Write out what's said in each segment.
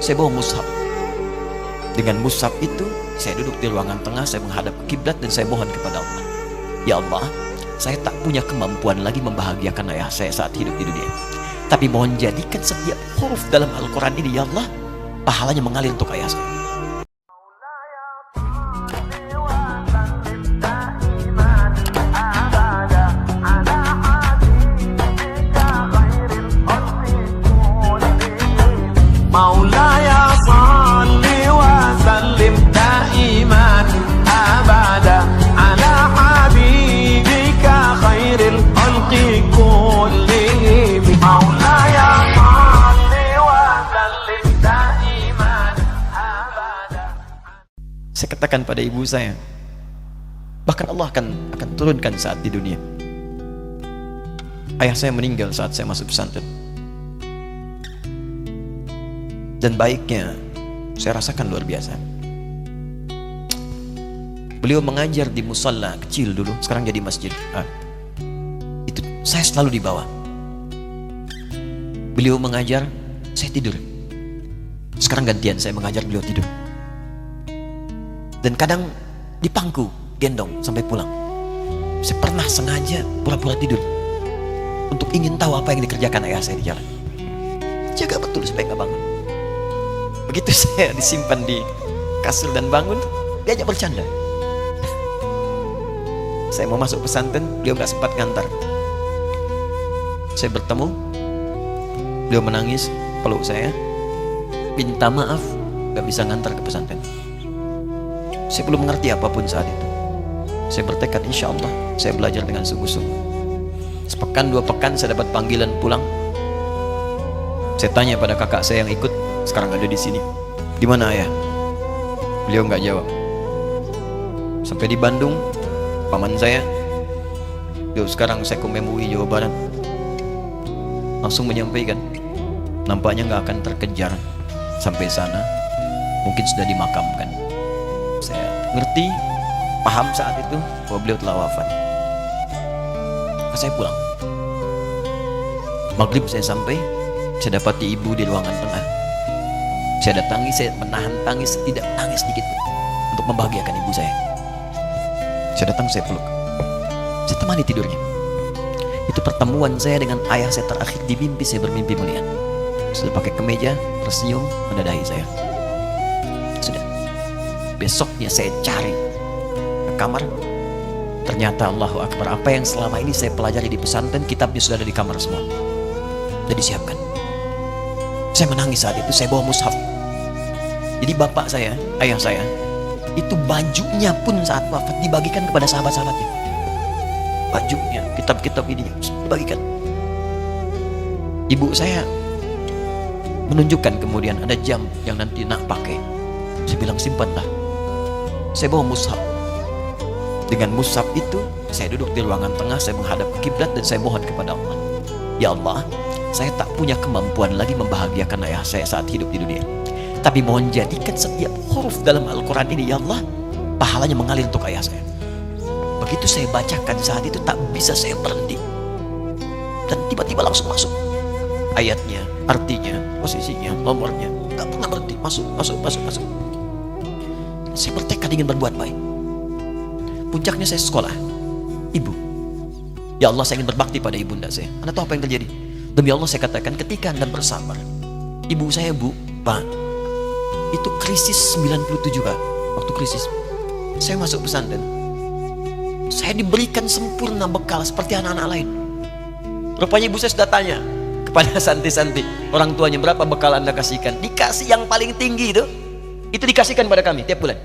saya bawa mushaf. Dengan mushaf itu, saya duduk di ruangan tengah, saya menghadap ke kiblat dan saya mohon kepada Allah. Ya Allah, saya tak punya kemampuan lagi membahagiakan ayah saya saat hidup di dunia. Tapi mohon jadikan setiap huruf dalam Al-Quran ini, ya Allah, pahalanya mengalir untuk ayah saya. Maulaya salli wa sallim daiman abada ala habibika khairil khalqi kullihim. Maulaya salli wa sallim daiman abada. Saya katakan pada ibu saya, bahkan Allah akan turunkan saat di dunia. Ayah saya meninggal saat saya masuk pesantren. Dan baiknya saya rasakan luar biasa. Beliau mengajar di musalla kecil dulu, sekarang jadi masjid. Itu saya selalu dibawa. Beliau mengajar, saya tidur. Sekarang gantian saya mengajar, beliau tidur. Dan kadang dipangku, gendong sampai pulang. Saya pernah sengaja pura-pura tidur untuk ingin tahu apa yang dikerjakan ayah saya di jalan. Jaga betul supaya nggak bangun. Begitu saya disimpan di kasur dan bangun, diajak bercanda. Saya mau masuk pesantren, beliau nggak sempat ngantar. Saya bertemu, beliau menangis, peluk saya, minta maaf, nggak bisa ngantar ke pesantren. Saya belum mengerti apapun saat itu. Saya bertekad, insya Allah saya belajar dengan sungguh-sungguh. Sepekan, 2 pekan saya dapat panggilan pulang. Saya tanya pada kakak saya yang ikut, sekarang ada di sini. Di mana ayah? Beliau nggak jawab. Sampai di Bandung, paman saya, yo sekarang saya ke MUI Jawa Barat. Langsung menyampaikan, nampaknya nggak akan terkejar sampai sana. Mungkin sudah dimakamkan. Saya ngerti, paham saat itu bahwa beliau telah wafat. Maka saya pulang. Maghrib saya sampai, saya dapati ibu di ruangan tengah. Saya datangi, saya menahan tangis, tidak tangis sedikit pun, untuk membahagiakan ibu saya. Saya datang, saya peluk, saya temani tidurnya. Itu pertemuan saya dengan ayah saya terakhir di mimpi. Saya bermimpi melihat sudah pakai kemeja, tersenyum, mendadahi saya. Sudah. Besoknya saya cari ke kamar. Ternyata Allahu Akbar, apa yang selama ini saya pelajari di pesantren, kitabnya sudah ada di kamar semua, sudah disiapkan. Saya menangis saat itu, saya bawa mushaf. Jadi bapak saya, ayah saya, itu bajunya pun saat wafat dibagikan kepada sahabat-sahabatnya. Bajunya, kitab-kitab ini dibagikan. Ibu saya menunjukkan kemudian ada jam yang nanti nak pakai. Saya bilang simpanlah. Saya bawa mushaf. Dengan mushaf itu, saya duduk di ruangan tengah, saya menghadap ke kiblat dan saya mohon kepada Allah. Ya Allah, saya tak punya kemampuan lagi membahagiakan ayah saya saat hidup di dunia. Tapi mohon jadikan setiap huruf dalam Al-Quran ini, ya Allah, pahalanya mengalir untuk ayah saya. Begitu saya bacakan saat itu, tak bisa saya berhenti. Dan tiba-tiba langsung masuk ayatnya, artinya, posisinya, nomornya. Gak pernah berhenti, masuk. Saya bertekad ingin berbuat baik. Puncaknya saya sekolah. Ibu, ya Allah, saya ingin berbakti pada ibunda saya. Anda tahu apa yang terjadi? Demi Allah saya katakan, ketika Anda bersabar. Ibu saya, Bu, Pak, itu krisis 97 Kak. Waktu krisis saya masuk pesantren, saya diberikan sempurna bekal seperti anak-anak lain. Rupanya ibu saya sudah tanya kepada santi-santi, orang tuanya, berapa bekal Anda kasihkan? Dikasih yang paling tinggi itu dikasihkan pada kami tiap bulan.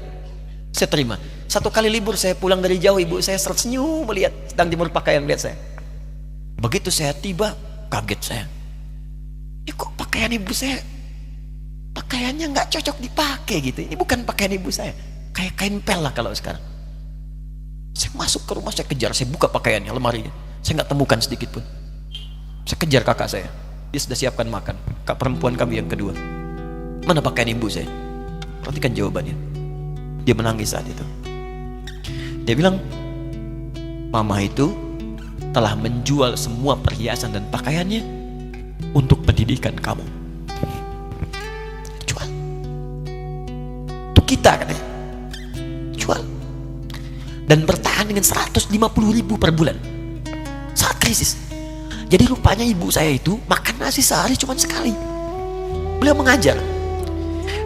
Saya terima. 1 kali libur saya pulang dari jauh, ibu saya tersenyum melihat sedang jemur pakaian melihat saya. Begitu saya tiba, kaget saya. Ini kok pakaian ibu saya, pakaiannya nggak cocok dipakai gitu. Ini bukan pakaian ibu saya, kayak kain pel lah kalau sekarang. Saya masuk ke rumah, saya kejar, saya buka pakaiannya, lemarinya, saya nggak temukan sedikit pun. Saya kejar kakak saya, dia sudah siapkan makan. Kak perempuan kami yang kedua, mana pakaian ibu saya? Perhatikan jawabannya. Dia menangis saat itu. Dia bilang, mama itu telah menjual semua perhiasan dan pakaiannya untuk pendidikan kamu. Jual. kita katanya. Jual. Dan bertahan dengan 150.000 per bulan saat krisis. Jadi rupanya ibu saya itu makan nasi sehari cuma sekali. Beliau mengajar.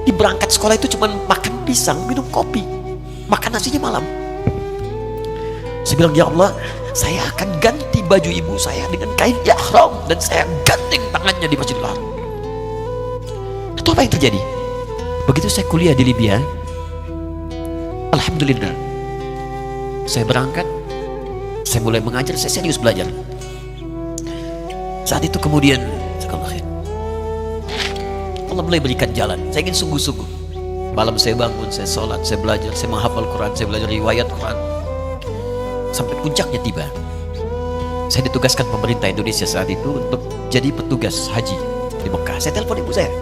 Di berangkat sekolah itu cuma makan pisang, minum kopi, makan nasinya malam. Saya bilang, ya Allah, saya akan ganti baju ibu saya dengan kain ihram dan saya gandeng tangannya di Masjidil Haram. Itu apa yang terjadi? Begitu saya kuliah di Libya, alhamdulillah, saya berangkat, saya mulai mengajar, saya serius belajar. Saat itu kemudian Allah mulai berikan jalan. Saya ingin sungguh-sungguh. Malam saya bangun, saya sholat, saya belajar, saya menghafal Quran, saya belajar riwayat Quran. Sampai puncaknya tiba. Saya ditugaskan pemerintah Indonesia saat itu untuk jadi petugas haji di Mekah. Saya telepon ibu saya.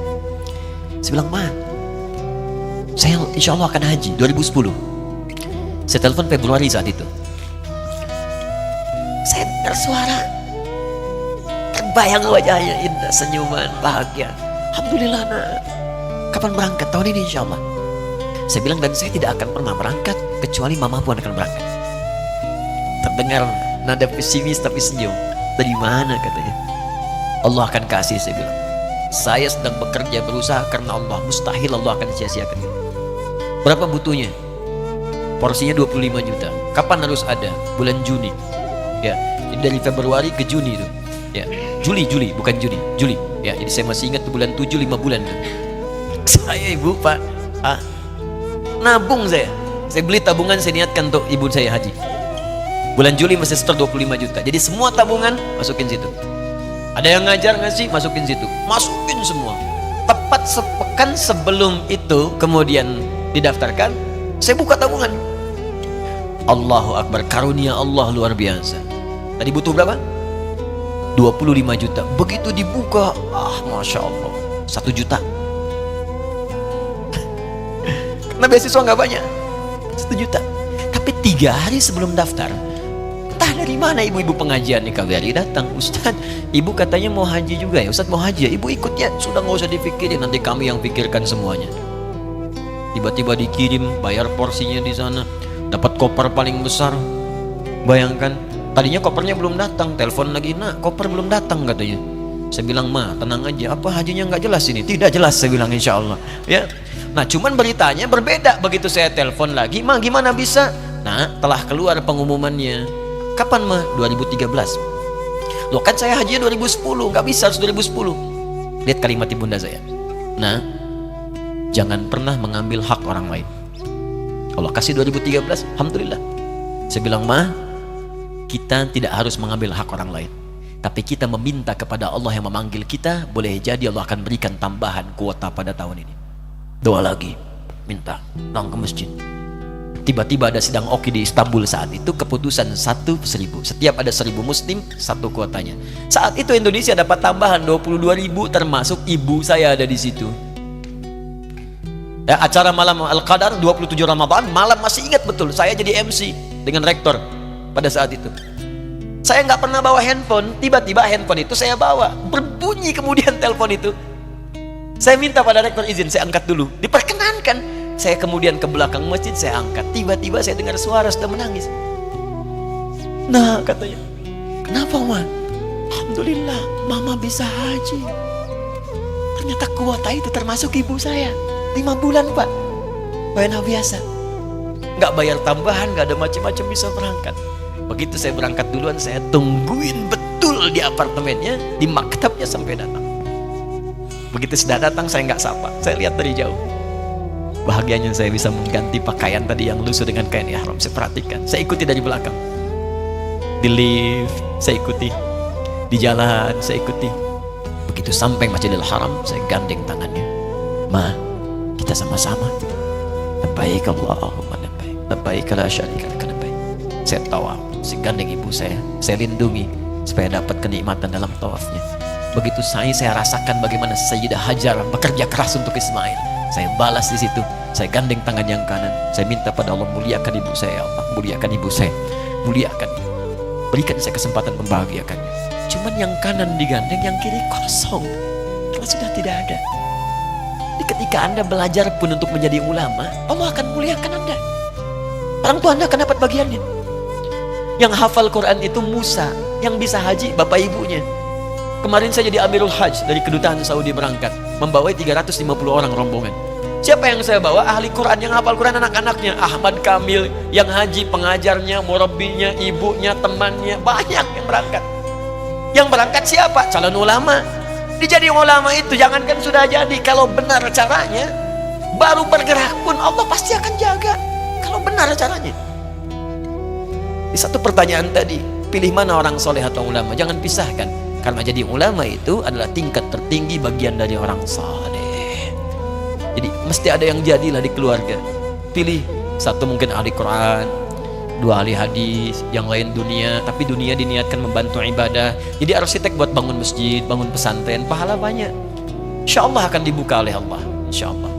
Saya bilang, Ma, saya insya Allah akan haji 2010. Saya telepon Februari saat itu. Saya dengar suara, terbayang wajahnya, indah, senyuman, bahagia. Alhamdulillah, nak. Kapan berangkat? Tahun ini insya Allah. Saya bilang, dan saya tidak akan pernah berangkat kecuali mama pun akan berangkat. Terdengar nada pesimis tapi senyum. Dari mana katanya? Allah akan kasih, saya bilang. Saya sedang bekerja, berusaha karena Allah. Mustahil Allah akan sia-siakan. Berapa butuhnya? Porsinya 25 juta. Kapan harus ada? Bulan Juni. Ya, jadi dari Februari ke Juni itu. Ya, Juli bukan Juni, Juli. Ya, jadi saya masih ingat bulan 7, 5 bulan itu. Saya ibu Pak, nabung saya. Saya beli tabungan, saya niatkan untuk ibu saya haji. Bulan Juli masih setor 25 juta. Jadi semua tabungan masukin situ. Ada yang ngajar ngasih, masukin situ. Masukin semua. Tepat sepekan sebelum itu kemudian didaftarkan, saya buka tabungan. Allahu Akbar, karunia Allah luar biasa. Tadi butuh berapa? 25 juta. Begitu dibuka, Masya Allah, 1 juta. Karena beasiswa nggak banyak, 1 juta. Tapi 3 hari sebelum daftar, entah dari mana ibu-ibu pengajian di KBRI datang. Ustadz, ibu katanya mau haji juga ya? Ustadz mau haji ya? Ibu ikut ya? Sudah nggak usah dipikirin, nanti kami yang pikirkan semuanya. Tiba-tiba dikirim, bayar porsinya di sana, dapat koper paling besar. Bayangkan, tadinya kopernya belum datang, telepon lagi, nak koper belum datang katanya. Saya bilang, Ma, tenang aja, apa hajinya nggak jelas ini? Tidak jelas, saya bilang, insya Allah. Ya. Nah, cuman beritanya berbeda. Begitu saya telepon lagi, Ma, gimana bisa? Nah, telah keluar pengumumannya. Kapan, Ma? 2013. Loh, kan saya haji 2010, nggak bisa, harus 2010. Lihat kalimat ibunda saya. Nah, jangan pernah mengambil hak orang lain. Allah kasih 2013, alhamdulillah. Saya bilang, Ma, kita tidak harus mengambil hak orang lain, tapi kita meminta kepada Allah yang memanggil kita. Boleh jadi Allah akan berikan tambahan kuota pada tahun ini. Doa lagi, minta, datang ke masjid. Tiba-tiba ada sidang Oki di Istanbul saat itu, keputusan 1.000. Setiap ada 1.000 muslim, 1 kuotanya. Saat itu Indonesia dapat tambahan 22.000, termasuk ibu saya ada di situ. Ya, acara malam Al-Qadar 27 Ramadan, malam masih ingat betul, saya jadi MC dengan rektor pada saat itu. Saya nggak pernah bawa handphone, tiba-tiba handphone itu saya bawa. Berbunyi kemudian telepon itu. Saya minta pada rektor izin, saya angkat dulu. Diperkenankan. Saya kemudian ke belakang masjid, saya angkat. Tiba-tiba saya dengar suara sudah menangis. Nah, katanya, kenapa, Ma? Alhamdulillah, Mama bisa haji. Ternyata kuota itu termasuk ibu saya. 5 bulan, Pak. Bayar biasa. Nggak bayar tambahan, nggak ada macam-macam, bisa berangkat. Begitu saya berangkat duluan, saya tungguin betul di apartemennya, di maktabnya sampai datang. Begitu sudah datang, saya nggak sapa, saya lihat dari jauh. Bahagianya saya bisa mengganti pakaian tadi yang lusuh dengan kain ihram. Saya perhatikan, saya ikuti dari belakang. Di lift, saya ikuti. Di jalan, saya ikuti. Begitu sampai Masjidil Haram, saya gandeng tangannya. Ma, kita sama-sama. Labbaik Allahumma labbaik. Labbaik la syarika lak labbaik. Saya tawaf, saya gandeng ibu saya lindungi supaya dapat kenikmatan dalam tawafnya. Begitu saya rasakan bagaimana Sayyidah Hajar bekerja keras untuk Ismail. Saya balas di situ. Saya gandeng tangan yang kanan. Saya minta pada Allah, muliakan ibu saya, Allah muliakan ibu saya, muliakan, berikan saya kesempatan membahagiakannya. Cuman yang kanan digandeng, yang kiri kosong, karena sudah tidak ada. Jadi ketika Anda belajar pun untuk menjadi ulama, Allah akan muliakan Anda. Orang tua Anda akan dapat bagiannya. Yang hafal Quran itu Musa, yang bisa haji bapak ibunya. Kemarin saya jadi Amirul Hajj dari kedutaan Saudi berangkat, membawa 350 orang rombongan. Siapa yang saya bawa? Ahli Quran yang hafal Quran, anak-anaknya. Ahmad Kamil yang haji, pengajarnya, murabbinya, ibunya, temannya, banyak yang berangkat. Yang berangkat siapa? Calon ulama. Dijadi ulama itu jangankan sudah jadi, kalau benar caranya, baru bergerak pun Allah pasti akan jaga. Kalau benar caranya. Di satu pertanyaan tadi, pilih mana orang soleh atau ulama? Jangan pisahkan, karena jadi ulama itu adalah tingkat tertinggi bagian dari orang soleh. Jadi mesti ada yang jadilah di keluarga. Pilih satu mungkin ahli Quran, dua ahli hadis, yang lain dunia, tapi dunia diniatkan membantu ibadah. Jadi arsitek buat bangun masjid, bangun pesantren, pahala banyak. Insya Allah akan dibuka oleh Allah, insya Allah.